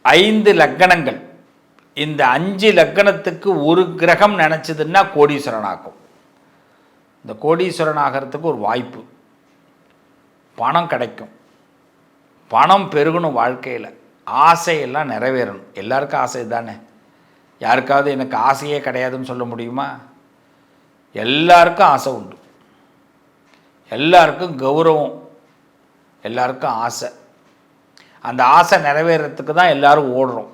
5 லக்கணங்கள். இந்த 5 லக்கணத்துக்கு ஒரு கிரகம் நினச்சதுன்னா கோடீஸ்வரன் ஆகும். இந்த கோடீஸ்வரன் ஆகிறதுக்கு ஒரு வாய்ப்பு. பணம் கிடைக்கும், பணம் பெருகணும், வாழ்க்கையில் ஆசையெல்லாம் நிறைவேறணும். எல்லாருக்கும் ஆசை தானே. யாருக்காவது எனக்கு ஆசையே கிடையாதுன்னு சொல்ல முடியுமா? எல்லாருக்கும் ஆசை உண்டு, எல்லாருக்கும் கௌரவம், எல்லாருக்கும் ஆசை. அந்த ஆசை நிறைவேறத்துக்கு தான் எல்லோரும் ஓடுறோம்.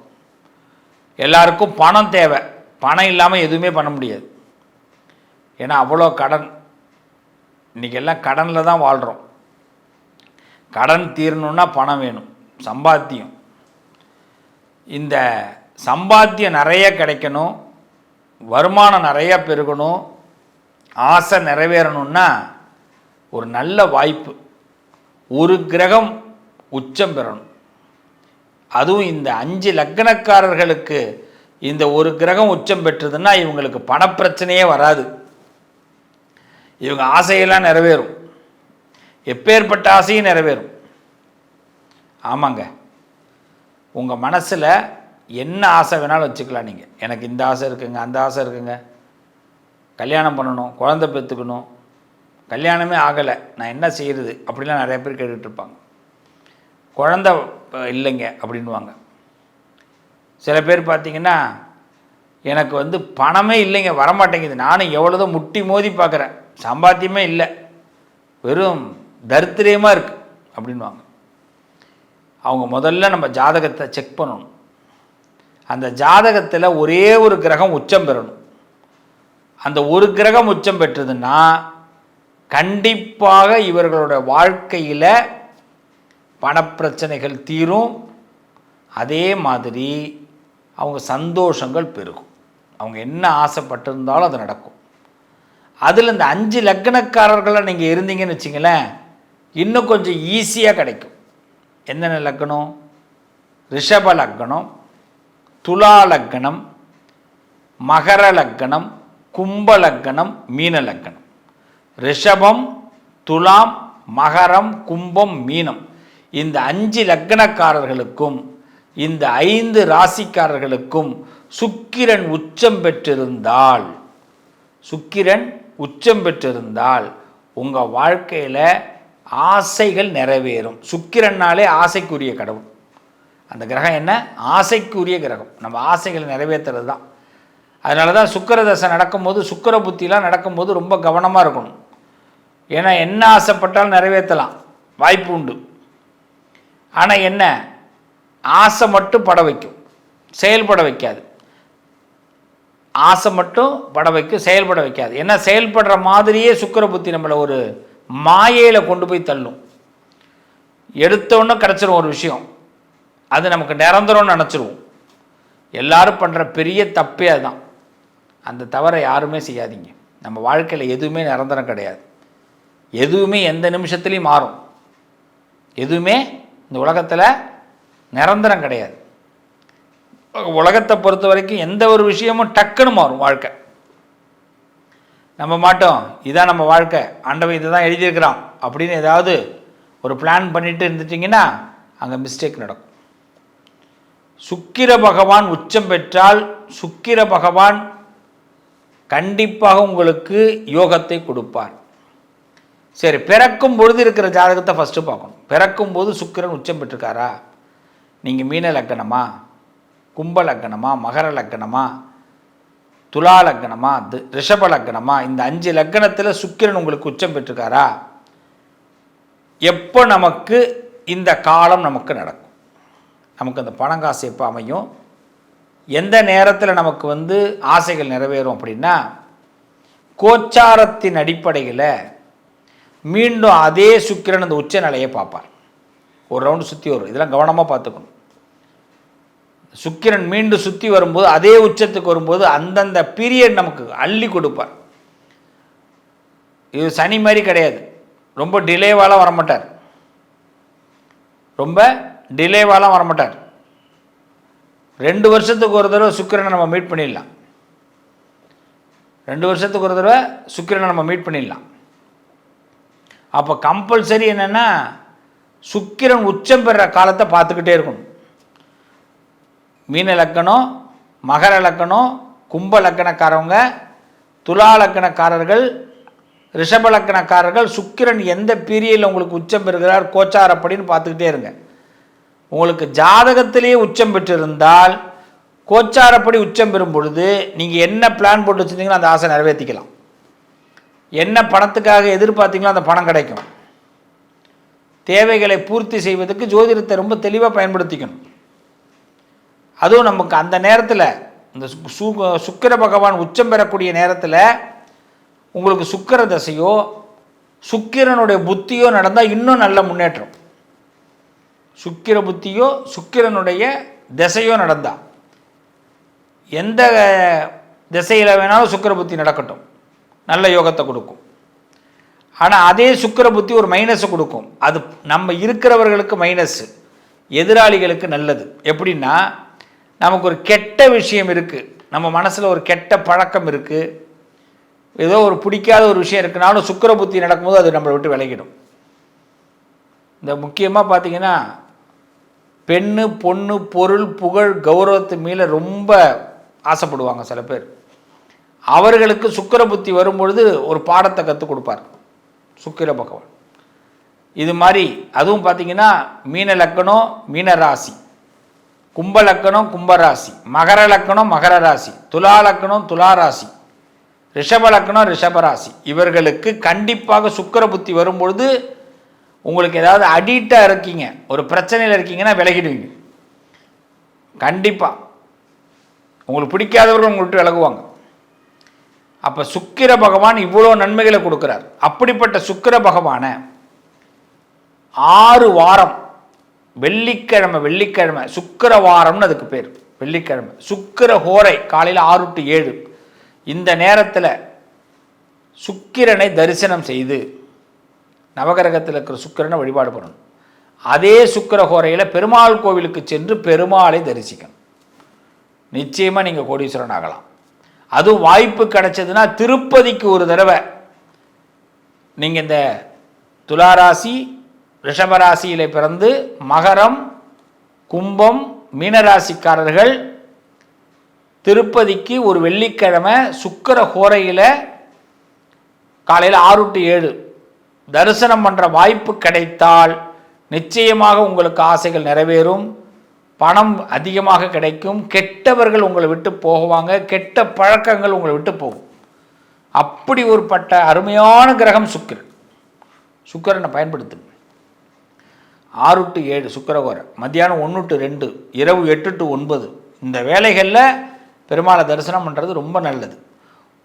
எல்லாருக்கும் பணம் தேவை. பணம் இல்லாமல் எதுவுமே பண்ண முடியாது. ஏன்னா அவ்வளோ கடன். இன்றைக்கி எல்லாம் கடனில் தான் வாழ்கிறோம். கடன் தீரணுன்னா பணம் வேணும், சம்பாத்தியம். இந்த சம்பாத்தியம் நிறைய கிடைக்கணும், வருமானம் நிறைய பெருகணும், ஆசை நிறைவேறணுன்னா ஒரு நல்ல வாய்ப்பு. ஒரு கிரகம் உச்சம் பெறணும். அதுவும் இந்த 5 லக்கணக்காரர்களுக்கு இந்த ஒரு கிரகம் உச்சம் பெற்றதுன்னா இவங்களுக்கு பணப்பிரச்சனையே வராது. இவங்க ஆசையெல்லாம் நிறைவேறும். எப்பேற்பட்ட ஆசையும் நிறைவேறும். ஆமாங்க, உங்கள் மனசில் என்ன ஆசை வேணாலும் வச்சுக்கலாம். நீங்கள் எனக்கு இந்த ஆசை இருக்குங்க, அந்த ஆசை இருக்குங்க, கல்யாணம் பண்ணணும், குழந்தை பெற்றுக்கணும், கல்யாணமே ஆகலை, நான் என்ன செய்கிறது அப்படிலாம் நிறைய பேர் கேட்டுட்ருப்பாங்க. குழந்தை இல்லைங்க அப்படின்வாங்க. சில பேர் பார்த்திங்கன்னா எனக்கு பணமே இல்லைங்க, வரமாட்டேங்குது, நானும் எவ்வளோதான் முட்டி மோதி பார்க்குறேன், சம்பாத்தியமே இல்லை, வெறும் தரித்திரியமாக இருக்குது அப்படின்வாங்க. அவங்க முதல்ல நம்ம ஜாதகத்தை செக் பண்ணணும். அந்த ஜாதகத்தில் ஒரே ஒரு கிரகம் உச்சம் பெறணும். அந்த ஒரு கிரகம் உச்சம் பெற்றதுன்னா கண்டிப்பாக இவர்களோட வாழ்க்கையில் பணப்பிரச்சனைகள் தீரும். அதே மாதிரி அவங்க சந்தோஷங்கள் பெருகும். அவங்க என்ன ஆசைப்பட்டிருந்தாலும் அது நடக்கும். அதில் இந்த 5 லக்கணக்காரர்களை நீங்கள் இருந்தீங்கன்னு வச்சிங்களேன், இன்னும் கொஞ்சம் ஈஸியாக கிடைக்கும். என்னென்ன லக்கணம்? ரிஷப லக்கணம், துலா லக்கணம், மகர லக்கணம், கும்ப லக்கணம், மீன லக்கணம். ரிஷபம், துலாம், மகரம், கும்பம், மீனம். இந்த 5 லக்கணக்காரர்களுக்கும் இந்த 5 ராசிக்காரர்களுக்கும் சுக்கிரன் உச்சம் பெற்றிருந்தால் உங்கள் வாழ்க்கையில் ஆசைகள் நிறைவேறும். சுக்கிரன்னாலே ஆசைக்குரிய கடவுள். அந்த கிரகம் என்ன? ஆசைக்குரிய கிரகம். நம்ம ஆசைகளை நிறைவேற்றுறது தான். அதனால தான் சுக்கிர தசை நடக்கும்போது, சுக்கிர புத்திலாம் நடக்கும்போது ரொம்ப கவனமாக இருக்கணும். ஏன்னா என்ன ஆசைப்பட்டாலும் நிறைவேற்றலாம், வாய்ப்பு உண்டு. ஆனால் என்ன, ஆசை மட்டும் பட வைக்கும், செயல்பட வைக்காது. ஆசை மட்டும் பட வைக்கும், செயல்பட வைக்காது. ஏன்னா செயல்படுற மாதிரியே சுக்கிர புத்தி நம்மளை ஒரு மாயையில் கொண்டு போய் தள்ளும். எடுத்தோன்னே கிடச்சிரும் ஒரு விஷயம், அது நமக்கு நிரந்தரம்னு நினச்சிருவோம். எல்லாரும் பண்ணுற பெரிய தப்பே அதுதான். அந்த தவறை யாருமே செய்யாதீங்க. நம்ம வாழ்க்கையில் எதுவுமே நிரந்தரம் கிடையாது. எதுவுமே எந்த நிமிஷத்துலேயும் மாறும். எதுவுமே இந்த உலகத்தில் நிரந்தரம் கிடையாது. உலகத்தை பொறுத்த வரைக்கும் எந்த ஒரு விஷயமும் டக்குன்னு மாறும். வாழ்க்கை நம்ம மாட்டோம், இதான் நம்ம வாழ்க்கை, ஆண்டவன் இதை தான் எழுதியிருக்கிறான் அப்படின்னு ஏதாவது ஒரு பிளான் பண்ணிட்டு இருந்துட்டிங்கன்னா அங்கே மிஸ்டேக் நடக்கும். சுக்கிர பகவான் உச்சம் பெற்றால் சுக்கிர பகவான் கண்டிப்பாக உங்களுக்கு யோகத்தை கொடுப்பார். சரி, பிறக்கும் பொழுது இருக்கிற ஜாதகத்தை ஃபஸ்ட்டு பார்க்கணும். பிறக்கும் போது சுக்கிரன் உச்சம் பெற்றிருக்காரா? நீங்கள் மீன லக்கணமா, கும்ப லக்கணமா, மகர லக்கணமா, துலா லக்கணமா, ரிஷப லக்கணமா, இந்த 5 லக்கணத்தில் சுக்கிரன் உங்களுக்கு உச்சம் பெற்றிருக்காரா? எப்போ நமக்கு இந்த காலம் நமக்கு நடக்கும்? நமக்கு அந்த பணங்காசு எப்போ அமையும்? எந்த நேரத்தில் நமக்கு ஆசைகள் நிறைவேறும் அப்படின்னா, கோச்சாரத்தின் அடிப்படையில் மீண்டும் அதே சுக்கிரன் அந்த உச்ச நிலையை பார்ப்பார். ஒரு ரவுண்டு சுற்றி வரும். இதெல்லாம் கவனமாக பார்த்துக்கணும். சுக்கிரன் மீண்டும் சுற்றி வரும்போது அதே உச்சத்துக்கு வரும்போது அந்தந்த பீரியட் நமக்கு அள்ளி கொடுப்பார். இது சனி மாதிரி கிடையாது, ரொம்ப டிலேவாலாம் வரமாட்டார். 2 வருஷத்துக்கு ஒரு தடவை சுக்கிரனை நம்ம மீட் பண்ணிடலாம். 2 வருஷத்துக்கு ஒரு தடவை சுக்கிரனை நம்ம மீட் பண்ணிடலாம். அப்போ கம்பல்சரி என்னென்னா சுக்கிரன் உச்சம் பெற காலத்தை பார்த்துக்கிட்டே இருக்கணும். மீன லக்கணம், மகர லக்கணம், கும்ப லக்கணக்காரவங்க, துலா லக்கணக்காரர்கள், ரிஷப லக்கணக்காரர்கள் சுக்கிரன் எந்த பீரியடில் உங்களுக்கு உச்சம் பெறுகிறார் கோச்சார் அப்படின்னு பார்த்துக்கிட்டே இருங்க. உங்களுக்கு ஜாதகத்திலேயே உச்சம் பெற்றிருந்தால் கோச்சாரப்படி உச்சம் பெறும் பொழுது நீங்கள் என்ன பிளான் போட்டு வச்சுருந்தீங்களோ அந்த ஆசை நிறைவேற்றிக்கலாம். என்ன பணத்துக்காக எதிர்பார்த்தீங்களோ அந்த பணம் கிடைக்கும். தேவைகளை பூர்த்தி செய்வதற்கு ஜோதிடத்தை ரொம்ப தெளிவாக பயன்படுத்திக்கணும். அதுவும் நமக்கு அந்த நேரத்தில் இந்த சுக்கிர பகவான் உச்சம் பெறக்கூடிய நேரத்தில் உங்களுக்கு சுக்கிர தசையோ சுக்கிரனுடைய புத்தியோ நடந்தால் இன்னும் நல்ல முன்னேற்றம். சுக்கிர புத்தியோ சுக்கிரனுடைய திசையோ நடந்தால் எந்த திசையில் வேணாலும் சுக்கிர புத்தி நடக்கட்டும், நல்ல யோகத்தை கொடுக்கும். ஆனால் அதே சுக்கிர புத்தி ஒரு மைனஸை கொடுக்கும். அது நம்ம இருக்கிறவர்களுக்கு மைனஸ், எதிராளிகளுக்கு நல்லது. எப்படின்னா, நமக்கு ஒரு கெட்ட விஷயம் இருக்குது, நம்ம மனசில் ஒரு கெட்ட பழக்கம் இருக்குது, ஏதோ ஒரு பிடிக்காத ஒரு விஷயம் இருக்குனாலும் சுக்கிர புத்தி நடக்கும்போது அது நம்மளை விட்டு விலகிடும். இந்த முக்கியமாக பார்த்திங்கன்னா பெண்ணு பொண்ணு பொருள் புகழ் கௌரவத்து மேலே ரொம்ப ஆசைப்படுவாங்க சில பேர். அவர்களுக்கு சுக்கிர புத்தி வரும்பொழுது ஒரு பாடத்தை கற்றுக் கொடுப்பார் சுக்கிர பகவான். இது மாதிரி அதுவும் பார்த்திங்கன்னா மீன லக்கணம் மீன ராசி, கும்ப லக்கணம் கும்பராசி, மகர லக்கணம் மகர ராசி, துலா லக்கணம் துலா ராசி, ரிஷப லக்கணம் ரிஷபராசி, இவர்களுக்கு கண்டிப்பாக சுக்கிர புத்தி வரும்பொழுது உங்களுக்கு ஏதாவது அடிக்டாக இருக்கீங்க, ஒரு பிரச்சனையில் இருக்கீங்கன்னா விலகிடுவீங்க. கண்டிப்பாக உங்களுக்கு பிடிக்காதவர்கள் உங்களை விட்டு விலகுவாங்க. அப்போ சுக்கிர பகவான் இவ்வளோ நன்மைகளை கொடுக்குறார். அப்படிப்பட்ட சுக்கிர பகவானை 6 வாரம் வெள்ளிக்கிழமை சுக்கிர வாரம்னு அதுக்கு பேர். வெள்ளிக்கிழமை சுக்கிர ஹோரை காலையில் 6 to 7 இந்த நேரத்தில் சுக்கிரனை தரிசனம் செய்து நவகிரகத்தில் இருக்கிற சுக்கிரனை வழிபாடு பண்ணணும். அதே சுக்கிர ஹோரையில் பெருமாள் கோவிலுக்கு சென்று பெருமாளை தரிசிக்கணும். நிச்சயமாக நீங்கள் கோடீஸ்வரன் ஆகலாம். அதுவும் வாய்ப்பு கிடைச்சதுன்னா திருப்பதிக்கு ஒரு தடவை நீங்கள் இந்த துளாராசி ரிஷபராசியில் பிறந்து மகரம் கும்பம் மீனராசிக்காரர்கள் திருப்பதிக்கு ஒரு வெள்ளிக்கிழமை சுக்கிர ஹோரையில் காலையில் 6 to 7 தரிசனம் பண்ணுற வாய்ப்பு கிடைத்தால் நிச்சயமாக உங்களுக்கு ஆசைகள் நிறைவேறும், பணம் அதிகமாக கிடைக்கும், கெட்டவர்கள் உங்களை விட்டு போகுவாங்க, கெட்ட பழக்கங்கள் உங்களை விட்டு போகும். அப்படி ஒரு பட்ட அருமையான கிரகம் சுக்கிரன். சுக்கிரனை பயன்படுத்துங்க. 6 to 7 சுக்கிரஹோரை, மத்தியானம் 1 to 2, இரவு 8 to 9 இந்த வேலைகளில் பெருமாளை தரிசனம் பண்ணுறது ரொம்ப நல்லது.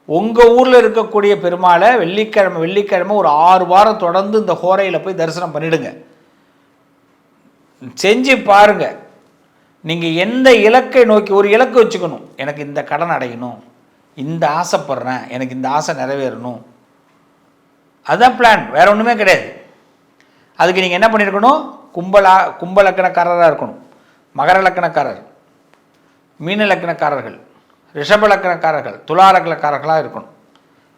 உங்கள் ஊரில் இருக்கக்கூடிய பெருமாளை வெள்ளிக்கிழமை ஒரு 6 வாரம் தொடர்ந்து இந்த ஹோரையில் போய் தரிசனம் பண்ணிடுங்க. செஞ்சு பாருங்க. நீங்கள் எந்த இலக்கை நோக்கி ஒரு இலக்கு வச்சுக்கணும், எனக்கு இந்த கடன் அடையணும், இந்த ஆசைப்படுறேன், எனக்கு இந்த ஆசை நிறைவேறணும், அதுதான் பிளான், வேற ஒன்றுமே கிடையாது. அதுக்கு நீங்கள் என்ன பண்ணியிருக்கணும், கும்ப லக்கணக்காரராக இருக்கணும், மகர லக்கணக்காரர், மீன லக்கணக்காரர்கள், ரிஷப லக்கணக்காரர்கள், துலா லக்கணக்காரர்களாக இருக்கணும்,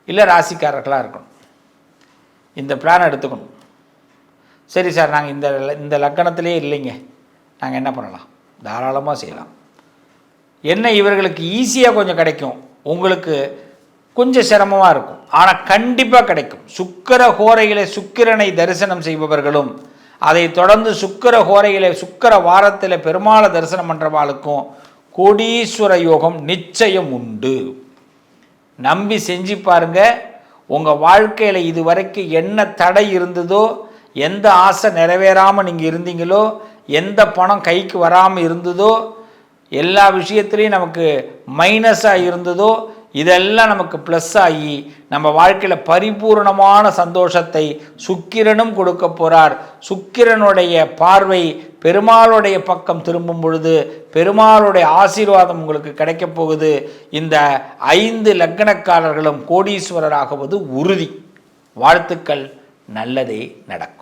இல்லை ராசிக்காரர்களாக இருக்கணும். இந்த பிளான் எடுத்துக்கணும். சரி சார், நாங்கள் இந்த லக்கணத்திலே இல்லைங்க, நாங்கள் என்ன பண்ணலாம்? தாராளமாக செய்யலாம். என்ன இவர்களுக்கு ஈஸியாக கொஞ்சம் கிடைக்கும், உங்களுக்கு கொஞ்சம் சிரமமாக இருக்கும், ஆனால் கண்டிப்பாக கிடைக்கும். சுக்கிர ஹோரையிலே சுக்கிரனை தரிசனம் செய்பவர்களும் அதை தொடர்ந்து சுக்கிர ஹோரையிலே சுக்கிர வாரத்தில் பெருமாளை தரிசனம் பண்ணுறவாளுக்கும் கோடீஸ்வர யோகம் நிச்சயம் உண்டு. நம்பி செஞ்சு பாருங்க. உங்கள் வாழ்க்கையில் இதுவரைக்கும் என்ன தடை இருந்ததோ, எந்த ஆசை நிறைவேறாமல் நீங்கள் இருந்தீங்களோ, எந்த பணம் கைக்கு வராமல் இருந்ததோ, எல்லா விஷயத்துலேயும் நமக்கு மைனஸாக இருந்ததோ, இதெல்லாம் நமக்கு ப்ளஸ் ஆகி நம்ம வாழ்க்கையில் பரிபூர்ணமான சந்தோஷத்தை சுக்கிரனும் கொடுக்க போகிறார். சுக்கிரனுடைய பார்வை பெருமாளுடைய பக்கம் திரும்பும் பொழுது பெருமாளுடைய ஆசீர்வாதம் உங்களுக்கு கிடைக்கப் போகுது. இந்த 5 லக்னக்காரர்களும் கோடீஸ்வரராகுவது உறுதி. வாழ்த்துக்கள், நல்லதே நடக்கும்.